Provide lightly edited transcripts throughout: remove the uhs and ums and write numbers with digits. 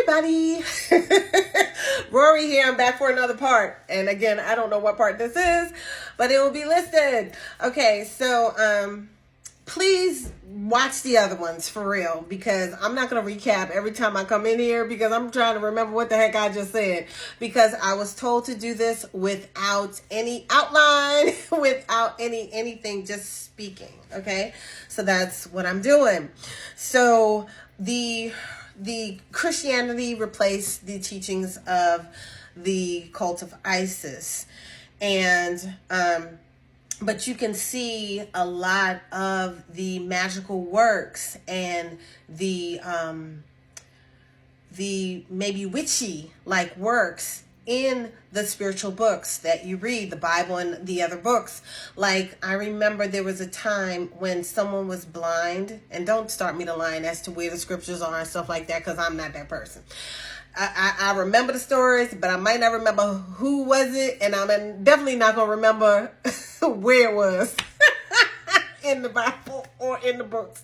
everybody. Rorree here. I'm back for another part. And again, I don't know what part this is, but it will be listed. Okay, so please watch the other ones for real, because I'm not going to recap every time I come in here because I'm trying to remember what the heck I just said, because I was told to do this without any outline, without anything, just speaking. Okay, so that's what I'm doing. So the Christianity replaced the teachings of the cult of Isis, and but you can see a lot of the magical works and the maybe witchy like works in the spiritual books that you read, the Bible and the other books. Like, I remember there was a time when someone was blind, and don't start me to line as to where the scriptures are and stuff like that, because I'm not that person. I remember the stories, but I might not remember who was it, and I'm definitely not going to remember where it was in the Bible or in the books.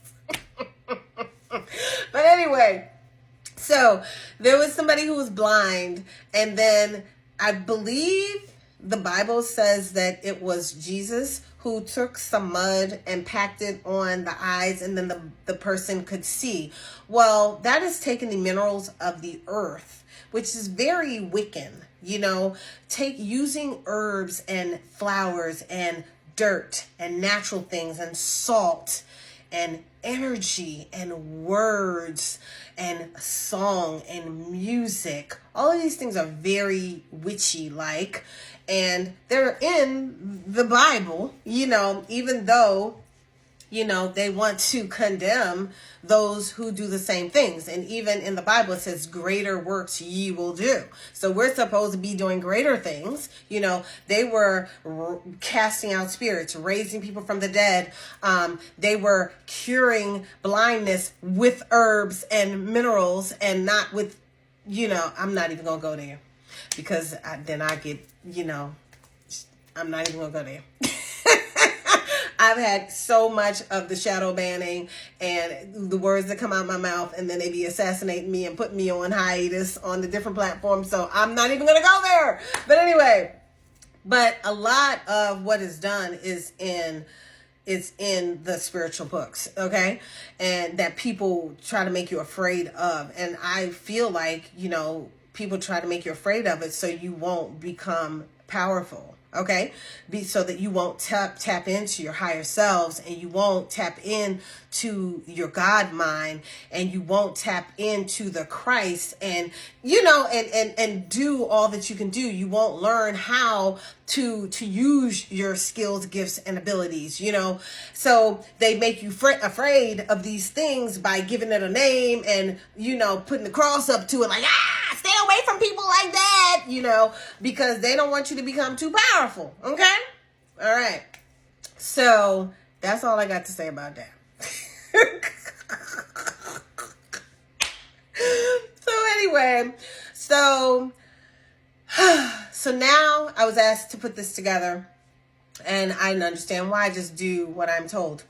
But anyway, so there was somebody who was blind, and then I believe the Bible says that it was Jesus who took some mud and packed it on the eyes, and then the person could see. Well, that is taking the minerals of the earth, which is very Wiccan, using herbs and flowers and dirt and natural things and salt and energy and words and song and music. All of these things are very witchy like, and they're in the Bible, even though they want to condemn those who do the same things. And even in the Bible, it says greater works ye will do. So we're supposed to be doing greater things. They were casting out spirits, raising people from the dead. They were curing blindness with herbs and minerals, and not with, I'm not even going to go there, because then I get, I'm not even going to go there. I've had so much of the shadow banning and the words that come out of my mouth, and then they be assassinating me and putting me on hiatus on the different platforms. So I'm not even going to go there. But anyway, a lot of what is done is in the spiritual books, okay? And that people try to make you afraid of. And I feel like, people try to make you afraid of it so you won't become powerful. Okay, so that you won't tap into your higher selves, and you won't tap into your God mind, and you won't tap into the Christ, and and do all that you can do. You won't learn how to use your skills, gifts, and abilities. So they make you afraid of these things by giving it a name and putting the cross up to it, like stay away from people like that, because they don't want you to become too powerful. Okay? All right. So that's all I got to say about that. So now I was asked to put this together, and I didn't understand why. I just do what I'm told.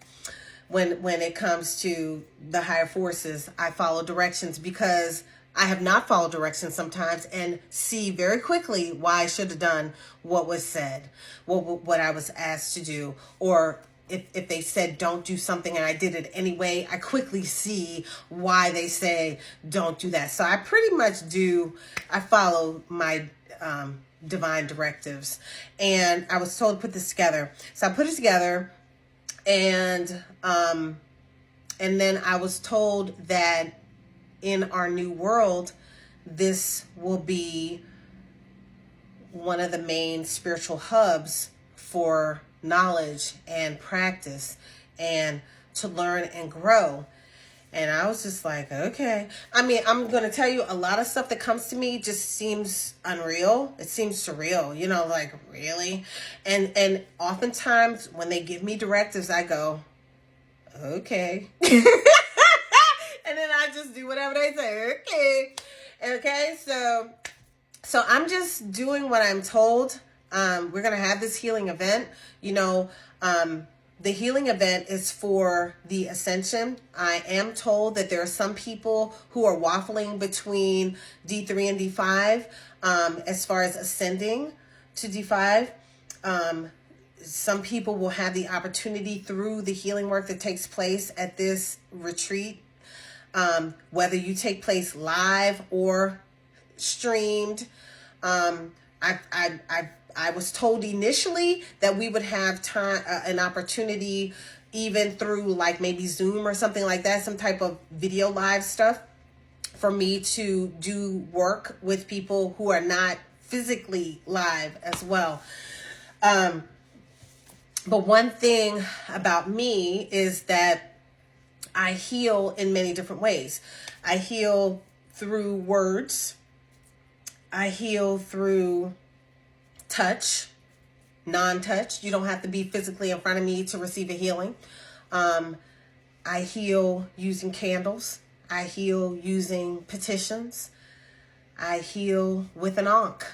When it comes to the higher forces, I follow directions, because I have not followed directions sometimes and see very quickly why I should have done what was said, what I was asked to do. Or if they said don't do something and I did it anyway, I quickly see why they say don't do that. So I pretty much I follow my divine directives. And I was told to put this together. So I put it together, and then I was told that in our new world, this will be one of the main spiritual hubs for knowledge and practice and to learn and grow. And I was just like, okay. I mean, I'm going to tell you, a lot of stuff that comes to me just seems unreal. It seems surreal, like, really? And oftentimes when they give me directives, I go, okay. And then I just do whatever they say. Okay. So I'm just doing what I'm told. We're going to have this healing event. The healing event is for the ascension. I am told that there are some people who are waffling between D3 and D5 as far as ascending to D5. Some people will have the opportunity through the healing work that takes place at this retreat, whether you take place live or streamed. I was told initially that we would have time, an opportunity, even through like maybe Zoom or something like that, some type of video live stuff, for me to do work with people who are not physically live as well. But one thing about me is that I heal in many different ways. I heal through words. I heal through touch, non-touch. You don't have to be physically in front of me to receive a healing. I heal using candles. I heal using petitions. I heal with an ankh.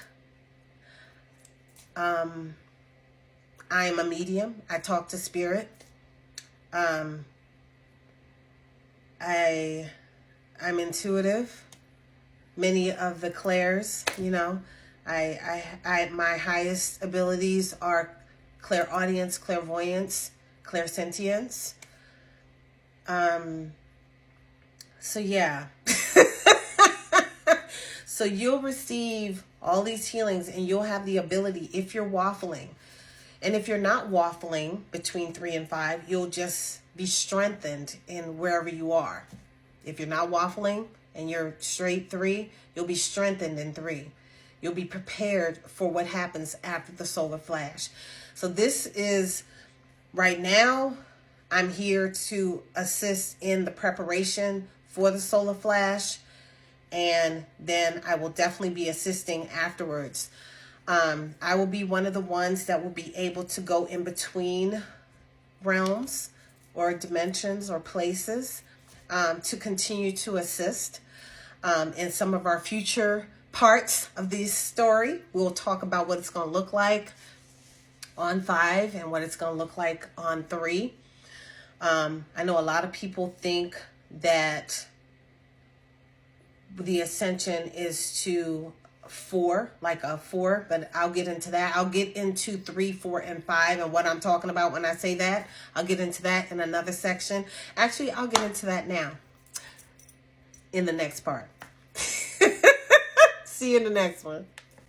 I am a medium. I talk to spirit. I'm intuitive. Many of the clairs, you know, my highest abilities are clairaudience, clairvoyance, clairsentience. So yeah. So you'll receive all these healings, and you'll have the ability, if you're waffling, and if you're not waffling between 3 and 5, you'll just be strengthened in wherever you are. If you're not waffling and you're straight 3, you'll be strengthened in 3. You'll be prepared for what happens after the solar flash. So this is, right now, I'm here to assist in the preparation for the solar flash. And then I will definitely be assisting afterwards. I will be one of the ones that will be able to go in between realms or dimensions or places to continue to assist. In some of our future parts of this story, we'll talk about what it's going to look like on 5 and what it's going to look like on 3. I know a lot of people think that the ascension is to 4, like a 4, but I'll get into that. I'll get into 3, 4, and 5 and what I'm talking about when I say that. I'll get into that in another section. Actually, I'll get into that now in the next part. See you in the next one.